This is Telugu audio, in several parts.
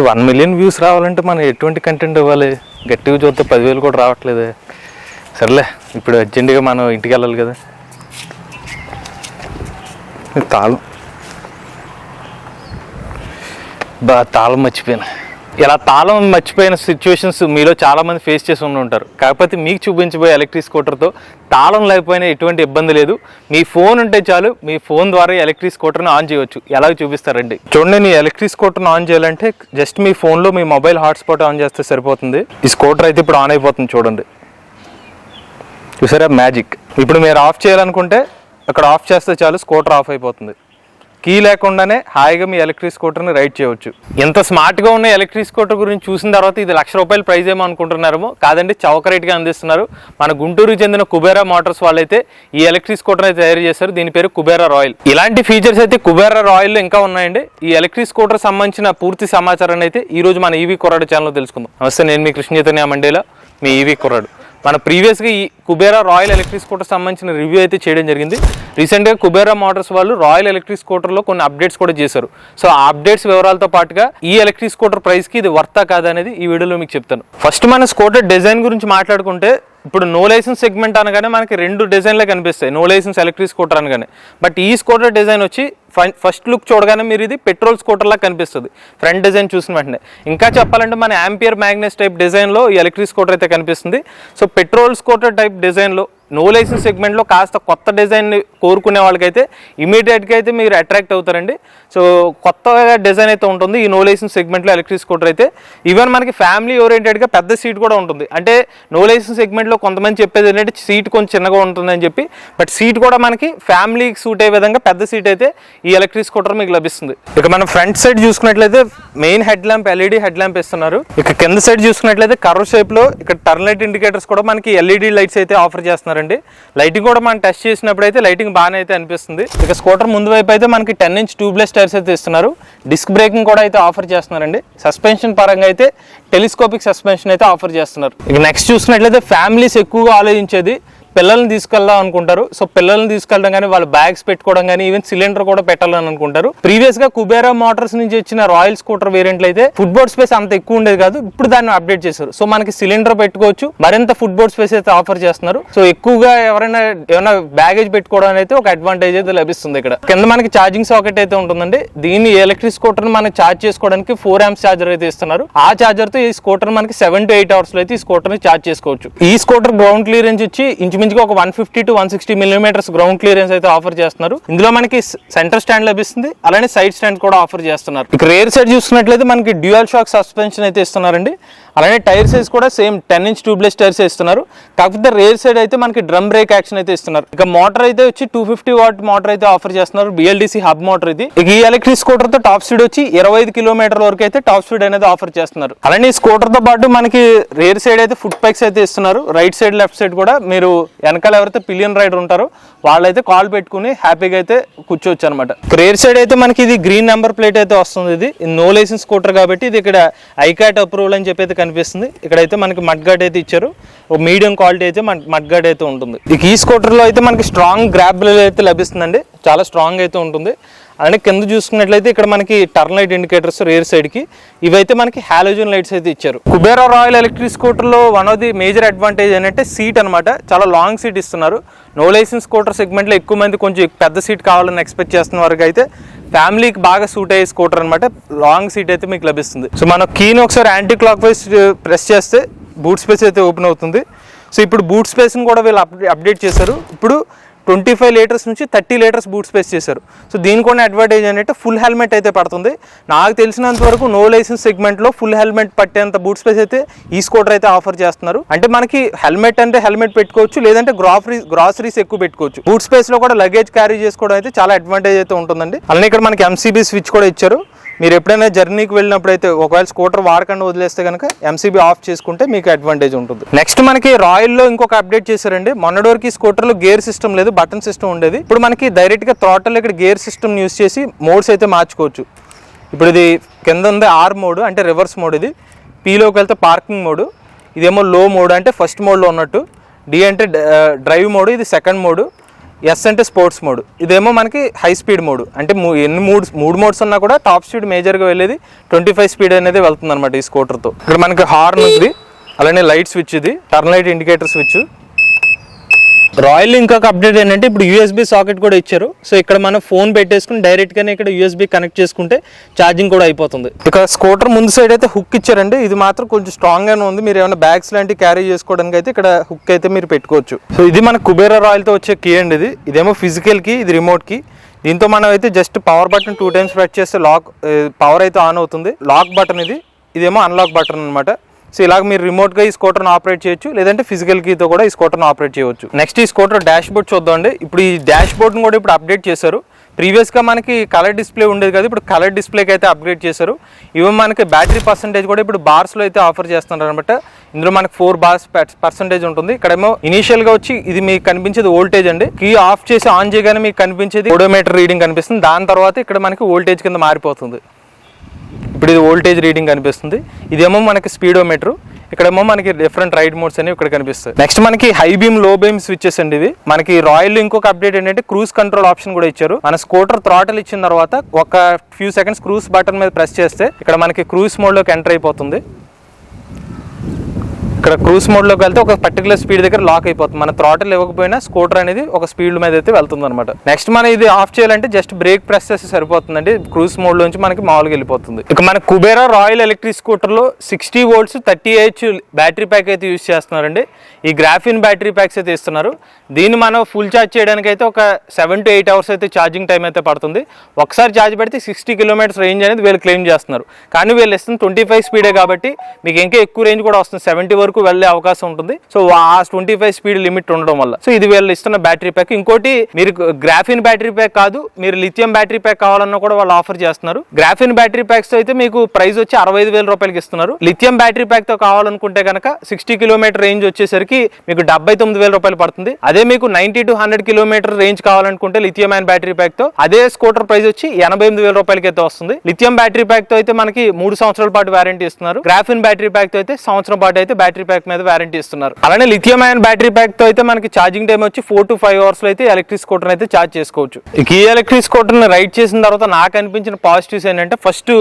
ఇప్పుడు 1 మిలియన్ వ్యూస్ రావాలంటే మనం ఎటువంటి కంటెంట్ ఇవ్వాలి? గట్టిగా చూస్తే 10,000 కూడా రావట్లేదు. సర్లే, ఇప్పుడు అర్జెంటుగా మనం ఇంటికి వెళ్ళాలి కదా. తాళం మర్చిపోయాను. ఇలా తాళం మర్చిపోయిన సిచ్యువేషన్స్ మీలో చాలామంది ఫేస్ చేసి ఉంటారు. కాకపోతే మీకు చూపించబోయే ఎలక్ట్రిక్ స్కూటర్తో తాళం లేకపోయినా ఎటువంటి ఇబ్బంది లేదు. మీ ఫోన్ ఉంటే చాలు, మీ ఫోన్ ద్వారా ఎలక్ట్రిక్ స్కూటర్ని ఆన్ చేయవచ్చు. ఎలాగ చూపిస్తారండి చూడండి. నీ ఎలక్ట్రిక్ స్కూటర్ని ఆన్ చేయాలంటే జస్ట్ మీ ఫోన్లో మీ మొబైల్ హాట్స్పాట్ ఆన్ చేస్తే సరిపోతుంది. ఈ స్కూటర్ అయితే ఇప్పుడు ఆన్ అయిపోతుంది చూడండి. చూసారా మ్యాజిక్. ఇప్పుడు మీరు ఆఫ్ చేయాలనుకుంటే అక్కడ ఆఫ్ చేస్తే చాలు, స్కూటర్ ఆఫ్ అయిపోతుంది. కీ లేకుండానే హాయిగా మీ ఎలక్ట్రిక్ స్కూటర్ని రైడ్ చేయవచ్చు. ఎంత స్మార్ట్గా ఉన్న ఎలక్ట్రిక్ స్కూటర్ గురించి చూసిన తర్వాత ఇది ₹1,00,000 ప్రైజ్ ఏమో అనుకుంటున్నారేమో. కాదండి, చౌక రేట్గా అందిస్తున్నారు. మన గుంటూరుకి చెందిన కుబేరా మోటార్స్ వాళ్ళైతే ఈ ఎలక్ట్రిక్ స్కూటర్ అయితే తయారు చేశారు. దీని పేరు కుబేరా రాయల్. ఇలాంటి ఫీచర్స్ అయితే కుబేరా రాయల్లో ఇంకా ఉన్నాయండి. ఈ ఎలక్ట్రిక్ స్కూటర్ సంబంధించిన పూర్తి సమాచారాన్ని అయితే ఈ రోజు మన ఈవీ కుర్రాడు ఛానల్లో తెలుసుకుందాం. నమస్తే, నేను మీ కృష్ణ చైతన్య మండేలా, మీ ఈవీ కుర్రాడు. మన ప్రీవియస్గా ఈ కుబేరా రాయల్ ఎలక్ట్రిక్ స్కూటర్ సంబంధించిన రివ్యూ అయితే చేయడం జరిగింది. రీసెంట్గా కుబేరా మోటార్స్ వాళ్ళు రాయల్ ఎలక్ట్రిక్ స్కూటర్లో కొన్ని అప్డేట్స్ కూడా చేశారు. సో ఆ అప్డేట్స్ వివరాలతో పాటుగా ఈ ఎలక్ట్రిక్ స్కూటర్ ప్రైస్కి ఇది వర్తా కాదనేది ఈ వీడియోలో మీకు చెప్తాను. ఫస్ట్ మన స్కూటర్ డిజైన్ గురించి మాట్లాడుకుంటే, ఇప్పుడు నో లైసెన్స్ సెగ్మెంట్ అనగానే మనకి 2 డిజైన్లే కనిపిస్తాయి, నో లైసెన్స్ ఎలక్ట్రిక్ స్కూటర్ అనగానే. బట్ ఈ స్కూటర్ డిజైన్ వచ్చి ఫస్ట్ లుక్ చూడగానే మీరు ఇది పెట్రోల్ స్కూటర్లా కనిపిస్తుంది ఫ్రంట్ డిజైన్ చూసిన వెంటనే. ఇంకా చెప్పాలంటే మన యాంపియర్ మ్యాగ్నెస్ టైప్ డిజైన్లో ఈ ఎలక్ట్రిక్ స్కూటర్ అయితే కనిపిస్తుంది. సో పెట్రోల్ స్కూటర్ టైప్ డిజైన్లో నో లైసెన్స్ సెగ్మెంట్లో కాస్త కొత్త డిజైన్ని కోరుకునే వాళ్ళకైతే ఇమీడియట్గా అయితే మీరు అట్రాక్ట్ అవుతారండి. సో కొత్తగా డిజైన్ అయితే ఉంటుంది ఈ నో లైసెన్స్ సెగ్మెంట్లో ఎలక్ట్రిక్ స్కూటర్ అయితే. ఈవెన్ మనకి ఫ్యామిలీ ఓరియంటెడ్గా పెద్ద సీట్ కూడా ఉంటుంది. అంటే నో లైసెన్స్ సెగ్మెంట్లో కొంతమంది చెప్పేది ఏంటంటే సీట్ కొంచెం చిన్నగా ఉంటుందని చెప్పి, బట్ సీట్ కూడా మనకి ఫ్యామిలీకి సూట్ అయ్యే విధంగా పెద్ద సీట్ అయితే ఈ ఎలక్ట్రిక్ స్కూటర్ మీకు లభిస్తుంది. ఇక మనం ఫ్రంట్ సైడ్ చూసుకున్నట్లయితే main head lamp LED head lamp ఇస్తున్నారు. ఇక కింద సైడ్ చూసుకున్నట్లయితే కర్వ్ షేప్లో ఇక్కడ టర్న్ లైట్ ఇండికేటర్స్ కూడా మనకి ఎల్ఈడి లైట్స్ అయితే ఆఫర్ చేస్తున్నారు. లైటింగ్ కూడా మనం టెస్ట్ చేసినప్పుడు అయితే లైటింగ్ బాగానే అయితే అనిపిస్తుంది. ఇక స్కూటర్ ముందు వైపు అయితే మనకి 10" ట్యూబ్లెస్ టైర్స్ అయితే ఇస్తున్నారు. డిస్క్ బ్రేకింగ్ కూడా అయితే ఆఫర్ చేస్తున్నారండి. సస్పెన్షన్ పరంగా అయితే టెలిస్కోపిక్ సస్పెన్షన్ అయితే ఆఫర్ చేస్తున్నారు. ఇక నెక్స్ట్ చూసుకున్నట్లయితే ఫ్యామిలీస్ ఎక్కువగా ఆలోచించేది పిల్లల్ని తీసుకెళ్దాం అనుకుంటారు. సో పిల్లల్ని తీసుకెళ్ళడం కానీ, వాళ్ళ బ్యాగ్స్ పెట్టుకోవడం కానీ, ఈవెన్ సిలిండర్ కూడా పెట్టాలని అనుకుంటారు. ప్రీవియస్ గా కుబేరా మోటార్స్ నుంచి వచ్చిన రాయల్ స్కూటర్ వేరియంట్లు అయితే ఫుట్బోర్డ్ స్పేస్ అంత ఎక్కువ ఉండేది కాదు. ఇప్పుడు దాన్ని అప్డేట్ చేశారు. సో మనకి సిలిండర్ పెట్టుకోవచ్చు, మరింత ఫుట్బోర్డ్ స్పేస్ అయితే ఆఫర్ చేస్తున్నారు. సో ఎక్కువగా ఏమైనా బ్యాగేజ్ పెట్టుకోవడం అయితే ఒక అడ్వాంటేజ్ అయితే లభిస్తుంది. ఇక్కడ కింద మనకి ఛార్జింగ్ సాకెట్ అయితే ఉంటుందండి. దీన్ని ఎలక్ట్రిక్ స్కూటర్ మనం ఛార్జ్ చేసుకోవడానికి 4 amps ఛార్జర్ అయితే ఇస్తున్నారు. ఆ ఛార్జర్ తో ఈ స్కూటర్ మనకి 7 to 8 hours లో అయితే ఈ స్కూటర్ ని ఛార్జ్ చేసుకోవచ్చు. ఈ స్కూటర్ గ్రౌండ్ క్లియరెన్స్ వచ్చి ఇంచుమించుగా ఒక 150 to 160 millimeters గ్రౌండ్ క్లియరెన్స్ అయితే ఆఫర్ చేస్తున్నారు. ఇందులో మనకి సెంటర్ స్టాండ్ లభిస్తుంది, అలానే సైడ్ స్టాండ్ కూడా ఆఫర్ చేస్తున్నారు. ఇక రేర్ సైడ్ చూసుకున్నట్లయితే మనకి డ్యూయల్ షాక్ సస్పెన్షన్ అయితే ఇస్తున్నారండి. అలానే టైర్ సైజ్ కూడా సేమ్ 10" ట్యూబ్లెస్ టైర్స్ ఇస్తున్నారు. కాకపోతే రేర్ సైడ్ అయితే మనకి డ్రమ్ బ్రేక్ యాక్షన్ అయితే ఇస్తున్నారు. ఇక మోటార్ అయితే వచ్చి 250 watt మోటార్ అయితే ఆఫర్ చేస్తున్నారు. BLDC హబ్ మోటార్ ఇది. ఇక ఈ ఎలక్ట్రిక్ స్కూటర్ తో టాప్ స్పీడ్ వచ్చి 25 కిలోమీటర్ల వరకు అయితే టాప్ స్పీడ్ అనేది ఆఫర్ చేస్తున్నారు. అలానే ఈ స్కూటర్ తో పాటు మనకి రేర్ సైడ్ అయితే ఫుట్ పైక్స్ అయితే ఇస్తున్నారు. రైట్ సైడ్ లెఫ్ట్ సైడ్ కూడా మీరు వెనకాల ఎవరైతే పిలియన్ రైడర్ ఉంటారో వాళ్ళైతే కాల్ పెట్టుకుని హ్యాపీగా అయితే కూర్చోవచ్చు అనమాట. రేర్ సైడ్ అయితే మనకి ఇది గ్రీన్ నెంబర్ ప్లేట్ అయితే వస్తుంది. ఇది నో లైసెన్స్ స్కూటర్ కాబట్టి ఇది ఇక్కడ ఐకాట్ అప్రూవల్ అని చెప్పి అయితే కనిపిస్తుంది. ఇక్కడైతే మనకి మడ్ గార్డ్ అయితే ఇచ్చారు. ఒక మీడియం క్వాలిటీ అయితే మడ్ గార్డ్ అయితే ఉంటుంది. ఇక ఈ స్కూటర్లో అయితే మనకి స్ట్రాంగ్ గ్రాబ్ అయితే లభిస్తుందండి. చాలా స్ట్రాంగ్ అయితే ఉంటుంది. అలానే కింద చూసుకున్నట్లయితే ఇక్కడ మనకి turn light indicators rare side కి ఇవైతే మనకి హాలోజన్ లైట్స్ అయితే ఇచ్చారు. కుబేరా రాయల్ ఎలక్ట్రిక్ స్కూటర్ లో one of the major advantage ఏంటంటే సీట్ అనమాట. చాలా లాంగ్ సీట్ ఇస్తున్నారు. నో లైసెన్స్ స్కూటర్ సెగ్మెంట్ లో ఎక్కువ మంది కొంచెం పెద్ద సీట్ కావాలని ఎక్స్పెక్ట్ చేస్తున్న వరకు అయితే ఫ్యామిలీకి బాగా సూట్ అయ్యే స్కూటర్ అనమాట. లాంగ్ సీట్ అయితే మీకు లభిస్తుంది. సో మనం కీని ఒకసారి యాంటీ క్లాక్ వైజ్ ప్రెస్ చేస్తే బూట్ స్పేస్ అయితే ఓపెన్ అవుతుంది. సో ఇప్పుడు బూట్ స్పేస్ని కూడా వీళ్ళు అప్డేట్ చేశారు. ఇప్పుడు 25 లీటర్స్ నుంచి 30 లీటర్స్ బూట్ స్పేస్ చేశారు. సో దీనికి కూడా అడ్వాంటేజ్ ఏంటంటే ఫుల్ హెల్మెట్ అయితే పడుతుంది. నాకు తెలిసినంత వరకు నో లైసెన్స్ సెగ్మెంట్లో ఫుల్ హెల్మెట్ పట్టేంత బూట్ స్పేస్ అయితే ఈ స్కూటర్ అయితే ఆఫర్ చేస్తున్నారు. అంటే మనకి హెల్మెట్ అంటే హెల్మెట్ పెట్టుకోవచ్చు, లేదంటే గ్రాసరీస్ ఎక్కువ పెట్టుకోవచ్చు. బూట్ స్పేస్లో కూడా లగేజ్ క్యారీ చేసుకోవడం అయితే చాలా అడ్వాంటేజ్ అయితే ఉంటుందండి. అలానే ఇక్కడ మనకి MCB స్విచ్ కూడా ఇచ్చారు. మీరు ఎప్పుడైనా జర్నీకి వెళ్ళినప్పుడు అయితే ఒకవేళ స్కూటర్ వాడకుండా వదిలేస్తే కనుక MCB ఆఫ్ చేసుకుంటే మీకు అడ్వాంటేజ్ ఉంటుంది. నెక్స్ట్ మనకి రాయల్లో ఇంకొక అప్డేట్ చేశారండి. మొన్నటి వరకు ఈ స్కూటర్లో గేర్ సిస్టమ్ లేదు, బటన్ సిస్టమ్ ఉండేది. ఇప్పుడు మనకి డైరెక్ట్గా థ్రాటల్ ఇక్కడ గేర్ సిస్టమ్ యూస్ చేసి మోడ్స్ అయితే మార్చుకోవచ్చు. ఇప్పుడు ఇది కింద ఉంది R మోడ్ అంటే రివర్స్ మోడ్, ఇది Pలోకి వెళ్తే పార్కింగ్ మోడ్, ఇదేమో లో మోడ్ అంటే ఫస్ట్ మోడ్లో ఉన్నట్టు, D అంటే డ్రైవ్ మోడ్, ఇది సెకండ్ మోడ్, ఎస్ అంటే స్పోర్ట్స్ మోడ్, ఇదేమో మనకి హై స్పీడ్ మోడ్. అంటే మూడు మోడ్స్ ఉన్నా కూడా టాప్ స్పీడ్ మేజర్గా వెళ్ళేది 25 స్పీడ్ అనేది వెళ్తుంది అనమాట ఈ స్కూటర్తో. ఇక్కడ మనకి హార్న్ ఉంది, అలానే లైట్ స్విచ్, ఇది turn light indicator switch. Royal ఇంకొక అప్డేట్ ఏంటంటే ఇప్పుడు యూఎస్బీ సాకెట్ కూడా ఇచ్చారు. సో ఇక్కడ మనం ఫోన్ పెట్టేసుకుని డైరెక్ట్గానే ఇక్కడ యూఎస్బీ కనెక్ట్ చేసుకుంటే ఛార్జింగ్ కూడా అయిపోతుంది. ఇక స్కూటర్ ముందు సైడ్ అయితే హుక్ ఇచ్చారండి, ఇది మాత్రం కొంచెం స్ట్రాంగ్గానే ఉంది. మీరు ఏమైనా బ్యాగ్స్ లాంటివి క్యారీ చేసుకోవడానికి అయితే ఇక్కడ హుక్ అయితే మీరు పెట్టుకోవచ్చు. సో ఇది మన కుబేరా రాయల్తో వచ్చే కీ అండి. ఇదేమో ఫిజికల్ కీ, ఇది రిమోట్ కీ. దీంతో మనం అయితే just power button 2 times press చేస్తే పవర్ అయితే ఆన్ అవుతుంది. లాక్ బటన్ ఇదేమో అన్లాక్ బటన్ అనమాట. సో ఇలాగ మీరు రిమోట్గా ఈ స్కూటర్ను ఆపరేట్ చేయొచ్చు, లేదంటే ఫిజికల్ కీతో కూడా ఈ స్కూటర్ను ఆపరేట్ చేయవచ్చు. నెక్స్ట్ ఈ స్కూటర్ డాష్ బోర్డ్ చూద్దామండి. ఇప్పుడు ఈ డాష్ బోర్డ్ను కూడా ఇప్పుడు అప్డేట్ చేశారు. ప్రీవియస్గా మనకి కలర్ డిస్ప్లే ఉండేది కదా, ఇప్పుడు కలర్ డిస్ప్లేకి అయితే అప్గ్రేడ్ చేశారు. ఇవి మనకి బ్యాటరీ పర్సెంటేజ్ కూడా ఇప్పుడు బార్స్లో అయితే ఆఫర్ చేస్తున్నారు అనమాట. ఇందులో మనకి 4 bars పర్సెంటేజ్ ఉంటుంది. ఇక్కడేమో ఇనీషియల్గా వచ్చి ఇది మీకు కనిపించేది వోల్టేజ్ అండి. కీ ఆఫ్ చేసి ఆన్ చేయగానే మీకు కనిపించేది ఓడోమీటర్ రీడింగ్ కనిపిస్తుంది. దాని తర్వాత ఇక్కడ మనకి వోల్టేజ్ కింద మారిపోతుంది. ఇప్పుడు ఇది వోల్టేజ్ రీడింగ్ కనిపిస్తుంది. ఇదేమో మనకి స్పీడోమీటర్. ఇక్కడేమో మనకి డిఫరెంట్ రైడ్ మోడ్స్ అనేవి ఇక్కడ కనిపిస్తాయి. నెక్స్ట్ మనకి హై బీమ్, లో బీమ్ స్విచెస్ అండి ఇవి. మనకి రాయల్ ఇంకొక అప్డేట్ ఏంటంటే క్రూజ్ కంట్రోల్ ఆప్షన్ కూడా ఇచ్చారు. మన స్కూటర్ థ్రాటిల్ ఇచ్చిన తర్వాత ఒక ఫ్యూ సెకండ్స్ క్రూజ్ బటన్ మీద ప్రెస్ చేస్తే ఇక్కడ మనకి క్రూజ్ మోడ్లోకి ఎంటర్ అయిపోతుంది. ఇక్కడ క్రూజ్ మోడ్లోకి వెళ్తే ఒక పర్టికులర్ స్పీడ్ దగ్గర లాక్ అయిపోతుంది. మన థ్రాటిల్ ఇవ్వకపోయినా స్కూటర్ అనేది ఒక స్పీడ్ మీద అయితే వెళ్తుంది అనమాట. నెక్స్ట్ మనం ఇది ఆఫ్ చేయాలంటే జస్ట్ బ్రేక్ ప్రెస్ చేస్తే సరిపోతుందండి. క్రూజ్ మోడ్లోంచి మనకి మామూలుగా వెళ్ళిపోతుంది. ఇక మన కుబేరా రాయల్ ఎలక్ట్రిక్ స్కూటర్లో 60 volts 30Ah బ్యాటరీ ప్యాక్ అయితే యూజ్ చేస్తున్నారండి. ఈ గ్రాఫిన్ బ్యాటరీ ప్యాక్స్ అయితే ఇస్తున్నారు. దీన్ని మనం ఫుల్ ఛార్జ్ చేయడానికి అయితే ఒక 7 to 8 hours అయితే ఛార్జింగ్ టైం అయితే పడుతుంది. ఒకసారి ఛార్జ్ పెడితే 60 kilometers రేంజ్ అనేది వీళ్ళు క్లెయిమ్ చేస్తున్నారు. కానీ వీళ్ళు ఇస్తుంది 25 స్పీడే కాబట్టి మీకు ఇంకా ఎక్కువ రేంజ్ కూడా వస్తుంది, 70 వరకు వెళ్ళే అవకాశం ఉంటుంది. సో ఆ 25 స్పీడ్ లిమిట్ ఉండడం వల్ల సో ఇది వీళ్ళు ఇస్తున్న బ్యాటరీ ప్యాక్. ఇంకోటి మీరు గ్రాఫిన్ బ్యాటరీ ప్యాక్ కాదు, మీరు లిథియం బ్యాటరీ ప్యాక్ కావాలన్నా కూడా వాళ్ళు ఆఫర్ చేస్తున్నారు. గ్రాఫిన్ బ్యాటరీ ప్యాక్స్ అయితే మీకు ప్రైస్ వచ్చి 65,000 రూపాయలకి ఇస్తున్నారు. లిథియం బ్యాటరీ ప్యాక్ తో కావాలనుకుంటే కనుక 60 km రేంజ్ వచ్చేసరికి మీకు 79,000 రూపాయలు పడుతుంది. అదే మీకు 90 to 100 km రేంజ్ కావాలనుకుంటే లిథియం అండ్ బ్యాటరీ ప్యాక్ తో అదే స్కూటర్ ప్రైస్ వచ్చి 88,000 రూపాయలకి అయితే వస్తుంది. లిథియం బ్యాటరీ ప్యాక్ తో అయితే మనకి 3 సంవత్సరాల పాటు వారంటీ ఇస్తున్నారు. గ్రాఫిన్ బ్యాటరీ ప్యాక్ తో అయితే సంవత్సరం పాటు అయితే బ్యాటరీ ప్యాక్ మీద వారంటీ ఇస్తున్నారు. అలానే లిథియం అయన్ బ్యాటరీ ప్యాక్ తో అయితే మనకి ఛార్జింగ్ టైం వచ్చి 4 to 5 hours లో అయితే ఎలక్ట్రిక్ స్కూటర్ అయితే ఛార్జ్ చేసుకోవచ్చు. ఈ ఎలక్ట్రిక్ స్కూటర్ ని రైడ్ చేసిన తర్వాత నాకు అనిపించిన పాజిటివ్స్ ఏంటంటే, ఫస్ట్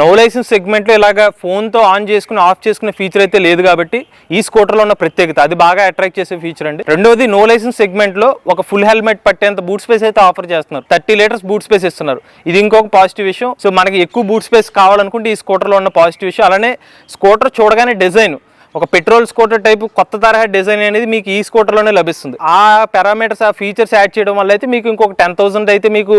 నో లైసెన్స్ సెగ్మెంట్లో ఇలాగా ఫోన్తో ఆన్ చేసుకుని ఆఫ్ చేసుకునే ఫీచర్ అయితే లేదు కాబట్టి ఈ స్కూటర్లో ఉన్న ప్రత్యేకత, అది బాగా అట్రాక్ట్ చేసే ఫీచర్ అండి. రెండోది, నో లైసెన్స్ సెగ్మెంట్లో ఒక ఫుల్ హెల్మెట్ పట్టేంత బూట్ స్పేస్ అయితే ఆఫర్ చేస్తున్నారు. 30 liters బూట్ స్పేస్ ఇస్తున్నారు. ఇది ఇంకొక పాజిటివ్ విషయం. సో మనకి ఎక్కువ బూట్ స్పేస్ కావాలనుకుంటే ఈ స్కూటర్లో ఉన్న పాజిటివ్ విషయం. అలానే స్కూటర్ చూడగానే డిజైన్ ఒక పెట్రోల్ స్కూటర్ టైపు కొత్త తరహా డిజైన్ అనేది మీకు ఈ స్కూటర్లోనే లభిస్తుంది. ఆ పారామీటర్స్, ఆ ఫీచర్స్ యాడ్ చేయడం వల్ల అయితే మీకు ఇంకొక 10,000 అయితే మీకు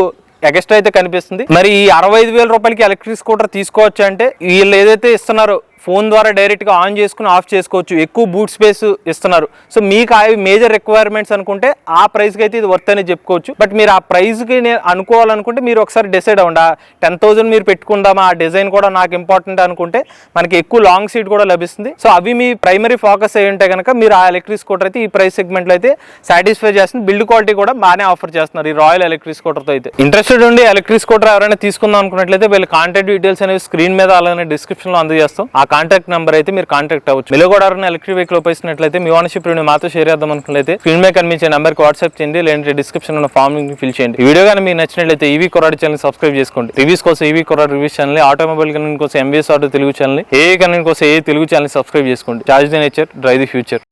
ఎక్స్ట్రా అయితే కనిపిస్తుంది. మరి ఈ 65,000 రూపాయలకి ఎలక్ట్రిక్ స్కూటర్ తీసుకోవచ్చు అంటే వీళ్ళు ఏదైతే ఇస్తున్నారో ఫోన్ ద్వారా డైరెక్ట్గా ఆన్ చేసుకుని ఆఫ్ చేసుకోవచ్చు, ఎక్కువ బూట్ స్పేస్ ఇస్తున్నారు. సో మీకు అవి మేజర్ రిక్వైర్మెంట్స్ అనుకుంటే ఆ ప్రైస్కి అయితే ఇది వర్త్ అనేది చెప్పుకోవచ్చు. బట్ మీరు ఆ ప్రైస్కి అనుకోవాలనుకుంటే మీరు ఒకసారి డిసైడ్ అవ్వండి. 10,000 మీరు పెట్టుకుందామా, ఆ డిజైన్ కూడా నాకు ఇంపార్టెంట్ అనుకుంటే మనకి ఎక్కువ లాంగ్ సీట్ కూడా లభిస్తుంది. సో అవి మీ ప్రైమరీ ఫోకస్ అయ్యి ఉంటే కనుక మీరు ఆ ఎలక్ట్రిక్ స్కూటర్ అయితే ఈ ప్రైస్ సెగ్మెంట్లో అయితే సాటిస్ఫై చేస్తుంది. బిల్డ్ క్వాలిటీ కూడా బాగానే ఆఫర్ చేస్తున్నారు ఈ రాయల్ ఎలక్ట్రిక్ స్కూటర్తో అయితే. ఇంట్రెస్టెడ్ ఉండి ఎలక్ట్రిక్ స్కూటర్ ఎవరైనా తీసుకుందాం అనుకున్నట్లయితే వీళ్ళ కాంటాక్ట్ డీటెయిల్స్ అనేవి స్క్రీన్ మీద అలానే డిస్క్రిప్షన్లో అందజేస్తాం. ఆ కాంటాక్ట్ నెంబర్ అయితే మీరు కాంటాక్ట్ అవ్వచ్చు. మీలో కూడా ఎవరైనా ఎలక్ట్రిక్ వెహికల్ ఉపయోగిస్తున్నట్లయితే మీ ఓనర్షిప్ రివ్యూ మాతో షేర్ చేద్దాం అనుకున్నట్లయితే స్క్రీన్ మీద కనిపించే నెంబర్కి వాట్సాప్ చేయండి, లేదంటే డిస్క్రిప్షన్ ఉన్న ఫామ్ ఫిల్ చేయండి. ఈ వీడియో కానీ మీకు నచ్చినట్లయితే ఈవీ కొరాడ్ ఛానల్ సబ్స్క్రైబ్ చేసుకోండి. రివ్యూస్ కోసం ఈవీ కొరాడ్ రివ్యూస్ ఛానల్, ఆటోమొబైల్ కనెక్ట్ కోసం MVS auto Telugu channel, A connect కోసం ఏ తెలుగు ఛానల్ సబ్స్క్రైబ్ చేసుకోండి. Charge the nature, drive the future.